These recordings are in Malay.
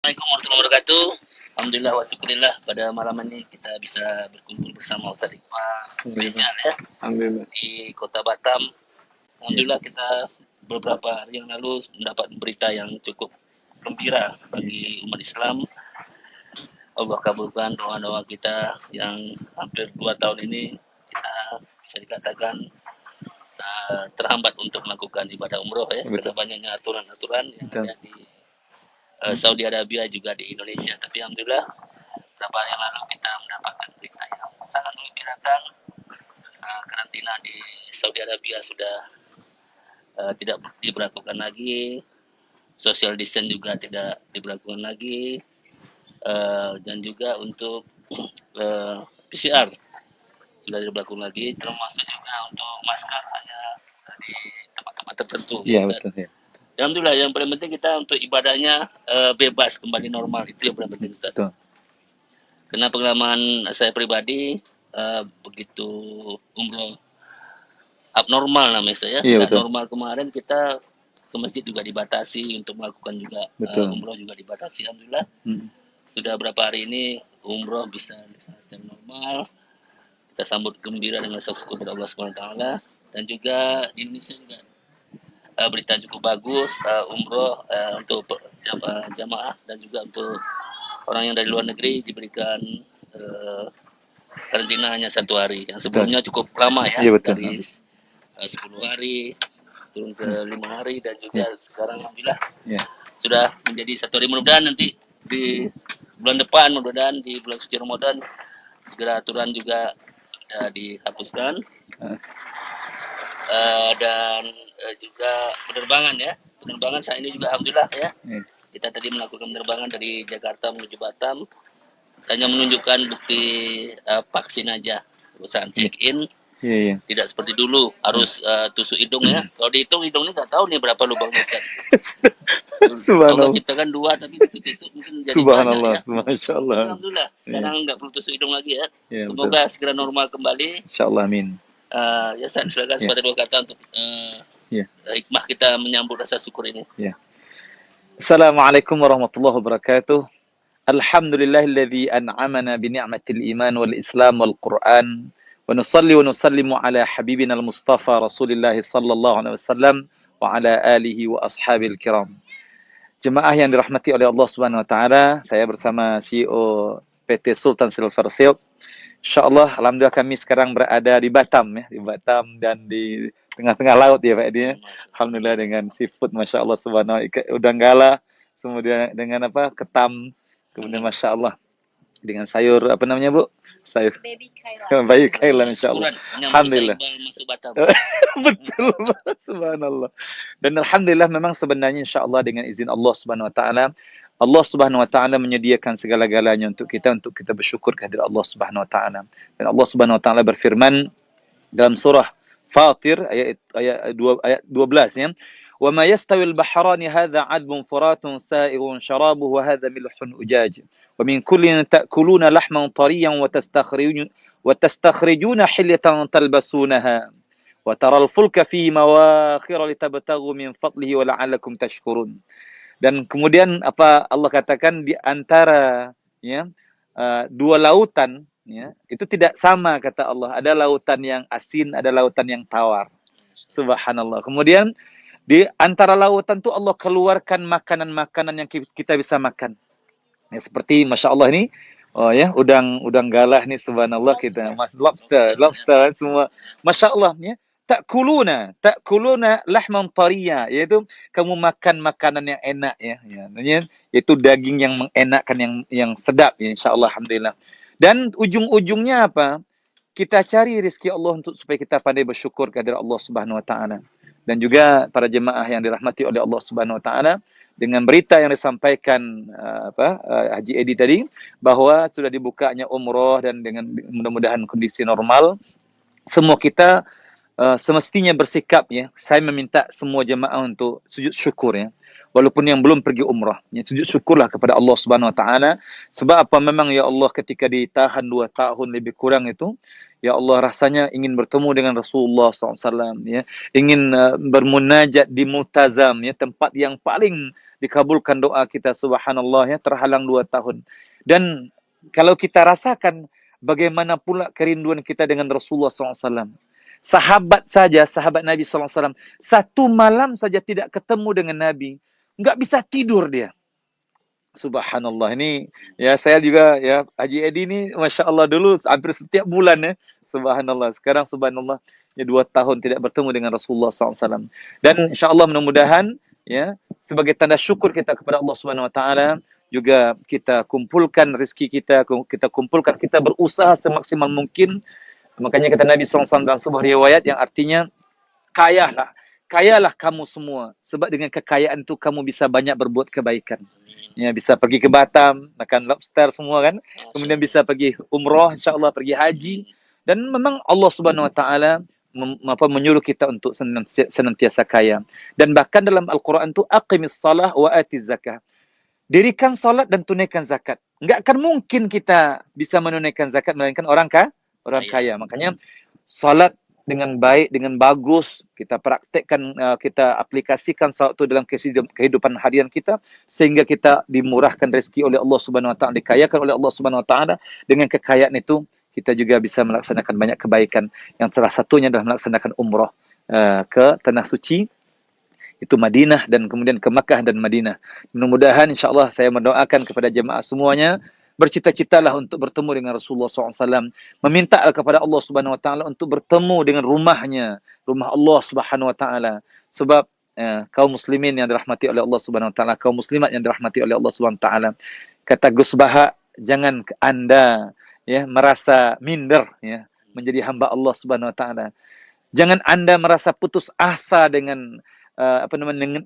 Assalamualaikum warahmatullahi wabarakatuh. Alhamdulillah wa syukurillah pada malam ini kita bisa berkumpul bersama Ustaz Iqbal spesial ya Alhamdulillah. di Kota Batam. Ya. Alhamdulillah kita beberapa hari yang lalu mendapat berita yang cukup gembira bagi umat Islam. Allah kabulkan doa-doa kita yang hampir 2 tahun ini kita bisa dikatakan terhambat untuk melakukan ibadah umroh ya, Betul. karena banyaknya aturan-aturan yang Betul. ada di Saudi Arabia juga di Indonesia. Tapi alhamdulillah beberapa hari yang lalu kita mendapatkan berita yang sangat menggembirakan. Karantina di Saudi Arabia sudah tidak diberlakukan lagi, social distance juga tidak diberlakukan lagi, dan juga untuk PCR sudah diberlakukan lagi, termasuk juga untuk masker hanya di tempat-tempat tertentu. Iya betul ya. Alhamdulillah yang paling penting kita untuk ibadahnya bebas kembali normal, itu yang paling penting Ustaz. Betul. Karena pengalaman saya pribadi begitu umroh abnormal namanya saya. Iya, betul. Normal kemarin kita ke masjid juga dibatasi untuk melakukan juga umroh juga dibatasi. Alhamdulillah sudah berapa hari ini umroh bisa secara normal. Kita sambut gembira dengan syukur kepada Allah Subhanahu wa taala, dan juga di Indonesia juga berita cukup bagus umroh untuk jamaah dan juga untuk orang yang dari luar negeri diberikan karantina hanya 1 hari. Yang sebelumnya cukup lama ya, dari 10 hari turun ke 5 hari, dan juga sekarang alhamdulillah sudah menjadi 1 hari. Mudah-mudahan nanti di bulan depan, mudah-mudahan di bulan suci Ramadan segera aturan juga sudah dihapuskan. Dan juga penerbangan ya. Penerbangan saat ini juga alhamdulillah ya. Kita tadi melakukan penerbangan dari Jakarta menuju Batam. Hanya menunjukkan bukti vaksin aja. Urusan check-in. Tidak seperti dulu harus tusuk hidung ya. Kalau dihitung hidungnya nggak tahu nih berapa lubangnya Ustaz. Subhanallah. Allah ciptakan 2 tapi tusuk mungkin jadi Subhanallah, banyak ya. Masya Allah. Alhamdulillah sekarang nggak perlu tusuk hidung lagi ya. Ya, Semoga segera normal kembali. Insyaallah, amin. Ya Ustaz, silakan sepatah 2 kata untuk hikmah kita menyambut rasa syukur ini. Assalamualaikum warahmatullahi wabarakatuh. Alhamdulillahilladzi an'amana bi ni'matil iman wal islam wal Qur'an. Wa nusalli wa nusallimu ala habibina al-Mustafa Rasulillah sallallahu alaihi wasallam wa ala alihi wa ashabil kiram. Jemaah yang dirahmati oleh Allah Subhanahu wa taala, saya bersama CEO PT Sultan Silver Silk. Insyaallah alhamdulillah kami sekarang berada di Batam ya, di Batam dan di tengah-tengah laut ya Pak Edi. Alhamdulillah dengan seafood Masya Allah subhanahu udang gala, kemudian dengan ketam, kemudian Masya Allah dengan sayur apa namanya Bu? Sayur bayi kailan Insya Allah. Alhamdulillah. Betul subhanallah. Dan alhamdulillah memang sebenarnya Insya Allah dengan izin Allah Subhanahu wa taala, Allah Subhanahu wa taala menyediakan segala-galanya untuk kita bersyukur kehadirat Allah Subhanahu wa taala. Dan Allah Subhanahu wa taala berfirman dalam surah Fatir ayat 12 ya. Wa ma yastawil bahrani hadza 'adbun furatun sa'ighun sharabuhu wa hadza milhun ujaj. Wa min kullin ta'kuluna lahman tariyan wa tastakhrijuna hilyatan talbasunaha. Wa taral fulka fi mawakhir litabtaghu min fadlihi wa la'allakum tashkurun. Dan kemudian apa Allah katakan di antara dua lautan ya, itu tidak sama kata Allah. Ada lautan yang asin, ada lautan yang tawar. Subhanallah. Kemudian di antara lautan itu Allah keluarkan makanan-makanan yang kita bisa makan. Ya, seperti Masya Allah ini, udang galah nih subhanallah kita, lobster semua. Masya Allah ya. Ta'kuluna lahman tariya, yaitu kamu makan makanan yang enak ya, yaitu daging yang mengenakkan, yang sedap ya, insyaallah alhamdulillah. Dan ujung-ujungnya apa? Kita cari rezeki Allah supaya kita pandai bersyukur kepada Allah Subhanahu wa taala. Dan juga para jemaah yang dirahmati oleh Allah Subhanahu wa taala, dengan berita yang disampaikan Haji Edi tadi bahwa sudah dibukanya umroh dan dengan mudah-mudahan kondisi normal, semua kita semestinya bersikap ya. Saya meminta semua jemaah untuk sujud syukur ya. Walaupun yang belum pergi umrah, ya, sujud syukurlah kepada Allah Subhanahu wa taala. Sebab apa, memang ya Allah ketika ditahan 2 tahun lebih kurang itu, ya Allah rasanya ingin bertemu dengan Rasulullah SAW ya, ingin bermunajat di Multazam ya, tempat yang paling dikabulkan doa kita, subhanallah ya, terhalang 2 tahun. Dan kalau kita rasakan bagaimana pula kerinduan kita dengan Rasulullah SAW. Sahabat saja, sahabat Nabi SAW, satu malam saja tidak ketemu dengan Nabi, nggak bisa tidur dia. Subhanallah, ini ya saya juga ya Haji Edi ini Masya Allah dulu hampir setiap bulan ya. Subhanallah, sekarang subhanallah ya 2 tahun tidak bertemu dengan Rasulullah SAW. Dan insya Allah mudah-mudahan ya sebagai tanda syukur kita kepada Allah Subhanahu Wa Taala juga kita kumpulkan rezeki kita kumpulkan, kita berusaha semaksimal mungkin. Makanya kata Nabi SAW dalam sebuah riwayat yang artinya kayalah, kayalah kamu semua, sebab dengan kekayaan itu kamu bisa banyak berbuat kebaikan. Ya, bisa pergi ke Batam, makan lobster semua kan. Kemudian bisa pergi umrah, insya-Allah pergi haji. Dan memang Allah Subhanahu Wa Taala menyuruh kita untuk senantiasa kaya. Dan bahkan dalam Al-Quran itu aqimis salah wa atiz zakah. Dirikan salat dan tunaikan zakat. Enggak akan mungkin kita bisa menunaikan zakat melainkan orang kaya. Makanya salat dengan baik, dengan bagus, kita praktekkan, kita aplikasikan salat itu dalam kehidupan harian kita, sehingga kita dimurahkan rezeki oleh Allah Subhanahu Wa Taala, dikayakan oleh Allah Subhanahu Wa Taala. Dengan kekayaan itu, kita juga bisa melaksanakan banyak kebaikan. Yang salah satunya adalah melaksanakan umrah ke Tanah Suci, itu Madinah, dan kemudian ke Makkah dan Madinah. Mudah-mudahan insyaAllah saya mendoakan kepada jemaah semuanya, bercita-citalah untuk bertemu dengan Rasulullah SAW. Meminta kepada Allah Subhanahu Wa Taala untuk bertemu dengan rumahnya, rumah Allah Subhanahu Wa Taala. Sebab kaum muslimin yang dirahmati oleh Allah Subhanahu Wa Taala, kaum muslimat yang dirahmati oleh Allah Subhanahu Wa Taala. Kata Gus Baha, jangan Anda ya merasa minder ya menjadi hamba Allah Subhanahu Wa Taala. Jangan Anda merasa putus asa dengan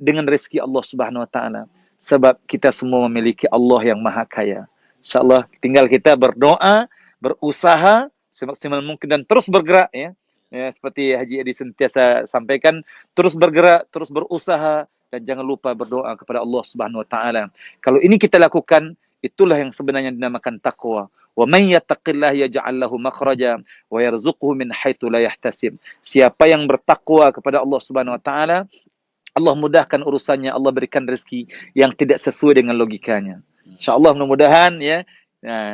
dengan rezeki Allah Subhanahu Wa Taala. Sebab kita semua memiliki Allah yang Maha Kaya. InsyaAllah tinggal kita berdoa, berusaha semaksimal mungkin dan terus bergerak ya. Ya, seperti Haji Edi sentiasa sampaikan, terus bergerak, terus berusaha, dan jangan lupa berdoa kepada Allah Subhanahu Wa Taala. Kalau ini kita lakukan, itulah yang sebenarnya dinamakan takwa. Wa may yattaqillaha yaj'al lahu makhraja wa yarzuqhu min haitsu la yahtasib. Siapa yang bertakwa kepada Allah Subhanahu Wa Taala, Allah mudahkan urusannya, Allah berikan rezeki yang tidak sesuai dengan logikanya. InsyaAllah mudah-mudahan ya,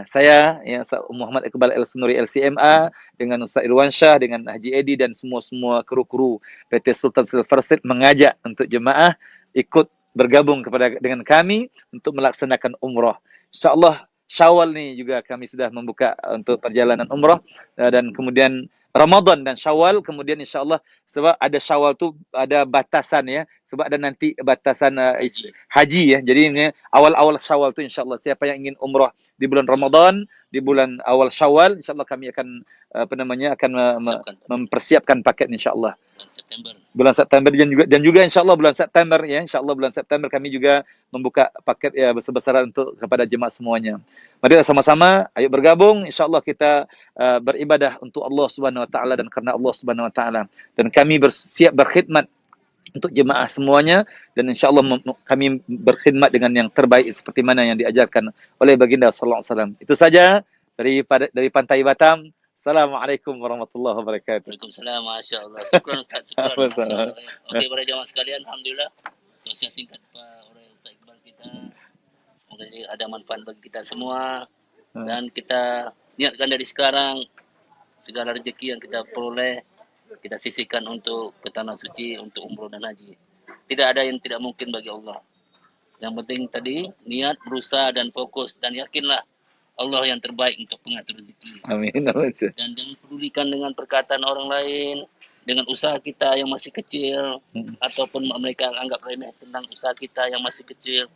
saya ya Muhammad Iqbal El-Sunuri LCMA dengan Ustaz Irwan Shah, dengan Haji Edi dan semua kru-kru PT Sultan Silver Seat mengajak untuk jemaah ikut bergabung dengan kami untuk melaksanakan umrah. InsyaAllah Syawal nih juga kami sudah membuka untuk perjalanan umrah, dan kemudian Ramadan dan Syawal, kemudian insyaAllah sebab ada Syawal tu ada batasan ya, sebab ada nanti batasan haji ya. Jadi ini awal-awal Syawal tu insyaAllah siapa yang ingin umrah di bulan Ramadan, di bulan awal Syawal, insyaAllah kami akan mempersiapkan paket insyaAllah. Bulan September dan juga insyaAllah bulan September ya, insyaAllah bulan September kami juga membuka paket ya besar-besaran untuk kepada jemaah semuanya. Mari sama-sama ayo bergabung, insyaAllah kita beribadah untuk Allah Subhanahu Wa Taala dan karena Allah Subhanahu Wa Taala, dan kami bersiap berkhidmat untuk jemaah semuanya, dan insyaAllah kami berkhidmat dengan yang terbaik seperti mana yang diajarkan oleh baginda sallallahu alaihi wasallam. Itu saja dari Pantai Batam. Assalamualaikum warahmatullahi wabarakatuh. Waalaikumsalam, Masya Allah. Syukran Ustaz, syukran. Oke, para jamaah sekalian, Alhamdulillah. Terusnya singkat Pak oleh Ustaz Iqbal kita. Semoga ada manfaat bagi kita semua. Dan kita niatkan dari sekarang, segala rezeki yang kita peroleh, kita sisihkan untuk ke Tanah Suci, untuk umroh dan haji. Tidak ada yang tidak mungkin bagi Allah. Yang penting tadi, niat, berusaha, dan fokus. Dan yakinlah, Allah yang terbaik untuk pengatur rezeki. Amin. Dan jangan pedulikan dengan perkataan orang lain, dengan usaha kita yang masih kecil, ataupun mereka anggap remeh tentang usaha kita yang masih kecil.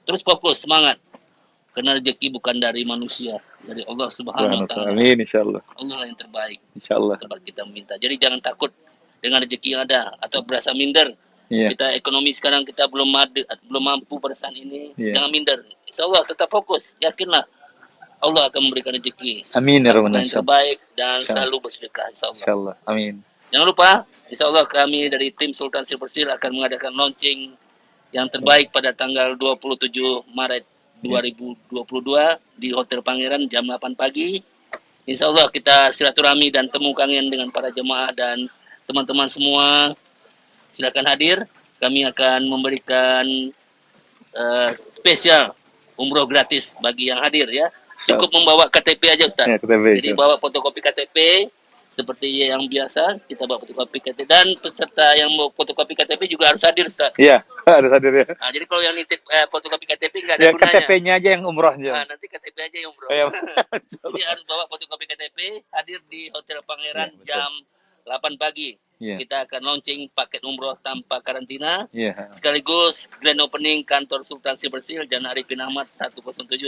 Terus fokus, semangat. Karena rezeki bukan dari manusia, dari Allah Subhanahu Wa Taala. Amin, insyaallah. Allah yang terbaik. Insyaallah. Tempat kita meminta. Jadi jangan takut dengan rezeki yang ada atau berasa minder. Yeah. Kita ekonomi sekarang kita belum mampu pada saat ini. Yeah. Jangan minder. Insyaallah tetap fokus, yakinlah. Allah akan memberikan rezeki. Amin ya rabbal alamin. Yang terbaik dan selalu bersedekah insyaallah. Insyaallah. Amin. Jangan lupa, insyaallah kami dari tim Sultan Silver Seal akan mengadakan launching yang terbaik pada tanggal 27 Maret 2022 di Hotel Pangeran jam 8 pagi. Insyaallah kita silaturahmi dan temu kangen dengan para jemaah dan teman-teman semua. Silakan hadir. Kami akan memberikan spesial umroh gratis bagi yang hadir ya. Insyaallah. Cukup membawa KTP aja Ustaz. Ya, kita Jadi insyaallah. bawa fotokopi KTP seperti yang biasa, kita bawa fotokopi KTP dan peserta yang mau fotokopi KTP juga harus hadir Ustaz. Iya, harus hadir ya. Nah, jadi kalau yang nitip fotokopi KTP nggak ada Ya gunanya. KTP-nya aja yang umroh Nah, aja. nanti KTP aja yang umroh. Ya, Jadi harus bawa fotokopi KTP, hadir di Hotel Pangeran Ya, betul. jam 8 pagi. Iya. Kita akan launching paket umroh tanpa karantina. Iya. Sekaligus grand opening kantor Sultan Sibersil Jalan Arifin Ahmad 107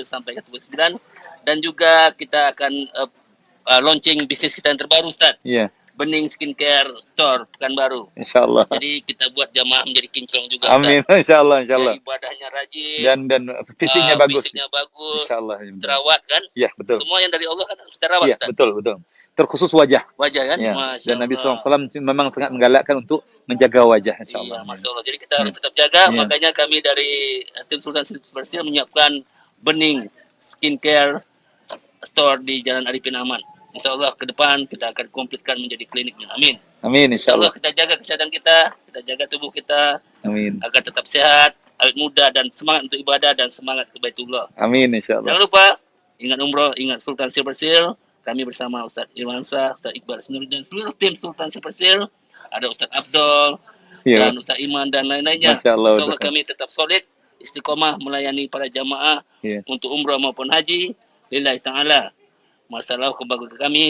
sampai 109. Dan juga kita akan launching bisnis kita yang terbaru Ustaz. Iya. Bening Skincare Store Pekanbaru. Insyaallah. Jadi kita buat jamaah menjadi kinclong juga Ustaz. Amin. Insyaallah, insyaallah. Ya, ibadahnya rajin. Dan fisiknya bagus. Fisiknya bagus. Insyaallah. Ya, terawat kan? Iya, betul. Semua yang dari Allah kan harus terawat Iya, Ustaz. betul, betul. Terkhusus wajah. Wajah kan? Ya. Masya Dan Nabi Allah. SAW memang sangat menggalakkan untuk menjaga wajah, Iya, insyaallah. Masya Allah. Jadi kita harus tetap jaga. Iya. Makanya kami dari tim Sultan Sibersil menyiapkan Bening Skincare Store di Jalan Arifin Ahmad. Insya Allah ke depan kita akan komplitkan menjadi kliniknya. Amin. Amin, Insya Allah insyaallah. kita jaga kesehatan kita jaga tubuh kita Amin. agar tetap sehat, awet muda dan semangat untuk ibadah dan semangat ke Baitullah. Amin, insyaallah. Jangan lupa ingat umroh, ingat Sultan Sibersil. Kami bersama Ustaz Irwansyah, Ustaz Iqbal Ismail dan seluruh tim Sultan Sibersil. Ada Ustaz Abdul, Iya. dan Ustaz Iman dan lain-lainnya. Masya Allah, Insya Allah betul. kami tetap solid, istiqomah melayani para jamaah Iya. untuk umrah maupun haji. Lillahi ta'ala. Masalah kebahagiaan kami,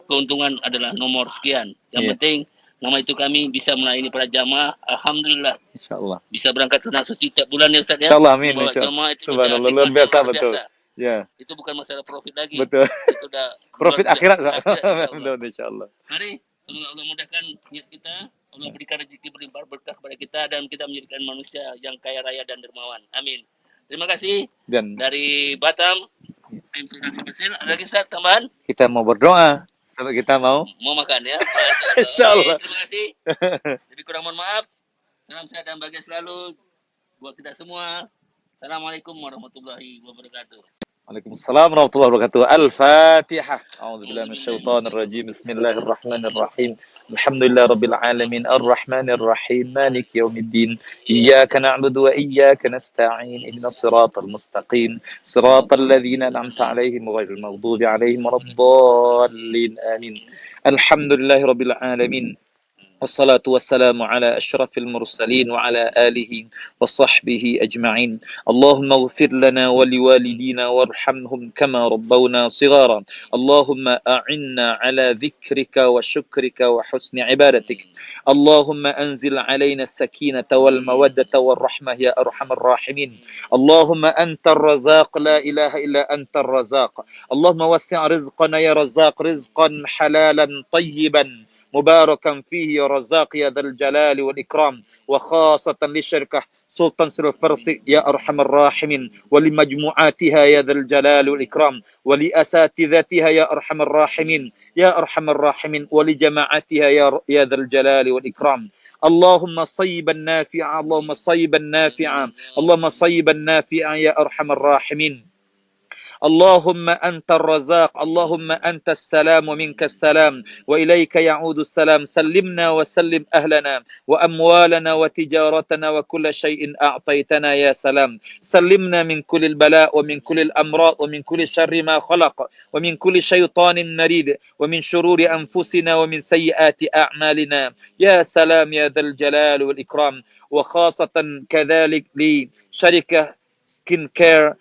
keuntungan adalah nomor sekian. Yang Iya. penting nama itu kami bisa melayani para jamaah. Alhamdulillah. Insyaallah. Bisa berangkat ke tanah suci tiap bulan ya Ustaz ya. Insyaallah, amin, Membawa insyaallah. jamaah itu Subhanallah, nikmat luar biasa, yang betul. Ya, Itu bukan masalah profit lagi. betul. Itu udah Profit luar akhirat, biasa. Akhirat, insya Allah. betul, insyaallah. Mari semoga Allah mudahkan niat kita, Allah berikan rezeki berlimpah berkah kepada kita dan kita menjadikan manusia yang kaya raya dan dermawan. Amin. Terima kasih Dan dari Batam, tim Sultan Sibersil. Ada lagi Ustaz tambahan? kita mau berdoa sampai kita mau. Mau makan ya? Insya Allah. Terima kasih. Lebih kurang mohon maaf. Salam sehat dan bahagia selalu buat kita semua. Assalamualaikum warahmatullahi wabarakatuh. Waalaikumsalam warahmatullahi wabarakatuh. Al-Fatihah. A'udzubillahi minasyaitonir rajim. Bismillahirrahmanirrahim. Alhamdulillah rabbil alamin arrahmanir rahim maliki yaumiddin. Iyyaka na'budu wa iyyaka nasta'in. Ihdinas siratal mustaqim. Siratal ladzina an'amta 'alaihim ghairil maghdubi 'alaihim waladdallin. Amin. Alhamdulillahi rabbil alamin. والصلاة والسلام على أشرف المرسلين وعلى آله وصحبه أجمعين اللهم اغفر لنا ولوالدينا وارحمهم كما ربونا صغارا اللهم أعنا على ذكرك وشكرك وحسن عبادتك اللهم أنزل علينا السكينة والمودة والرحمة يا أرحم الراحمين اللهم أنت الرزاق لا إله إلا أنت الرزاق اللهم وسع رزقنا يا رزاق رزقا حلالا طيبا مباركا فيه يا رزاق يا ذا الجلال والإكرام وخاصة للشركة سلطان سيرفرسي يا أرحم الراحمين ولمجموعاتها يا ذا الجلال والإكرام ولأساتذتها يا أرحم الراحمين يا أرحم الراحمين ولجماعتها يا ذا الجلال والإكرام اللهم صيبا نافعا اللهم صيبا نافعا اللهم صيبا نافعا يا أرحم الراحمين اللهم أنت الرزاق اللهم أنت السلام ومنك السلام وإليك يعود السلام سلمنا وسلم أهلنا وأموالنا وتجارتنا وكل شيء أعطيتنا يا سلام سلمنا من كل البلاء ومن كل الأمراض ومن كل شر ما خلق ومن كل شيطان مريد ومن شرور أنفسنا ومن سيئات أعمالنا يا سلام يا ذا الجلال والإكرام وخاصة كذلك لشركة سكين كير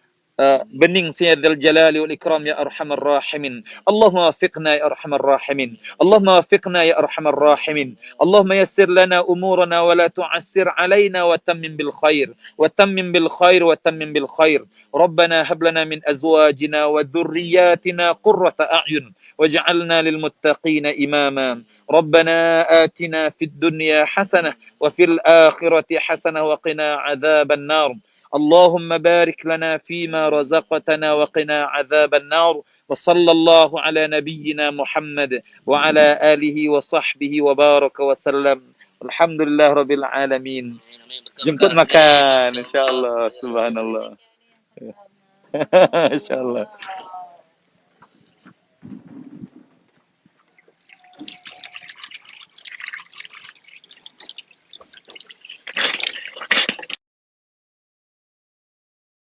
Bening Sayyidil Jalali wal Ikram ya Arhamar Rahimin. Allahumma wafiqna ya Arhamar Rahimin. Allahumma wafiqna ya Arhamar Rahimin. Allahumma yassir lana umurana wa la tu'assir alaina wa tammim bil khair. Wa tammim bil khair wa tammim bil khair. Rabbana hab lana min azwajina wa dhurriyyatina qurrata a'yun waj'alna lil muttaqina imama. Rabbana atina fid dunya hasanah wa fil akhirati hasanah wa qina adzaban nar. اللهم بارك لنا فيما رزقتنا وقنا عذاب النار وصلى الله على نبينا محمد وعلى آله وصحبه وبارك وسلم الحمد لله رب العالمين jemput makan insyaallah subhanallah insyaallah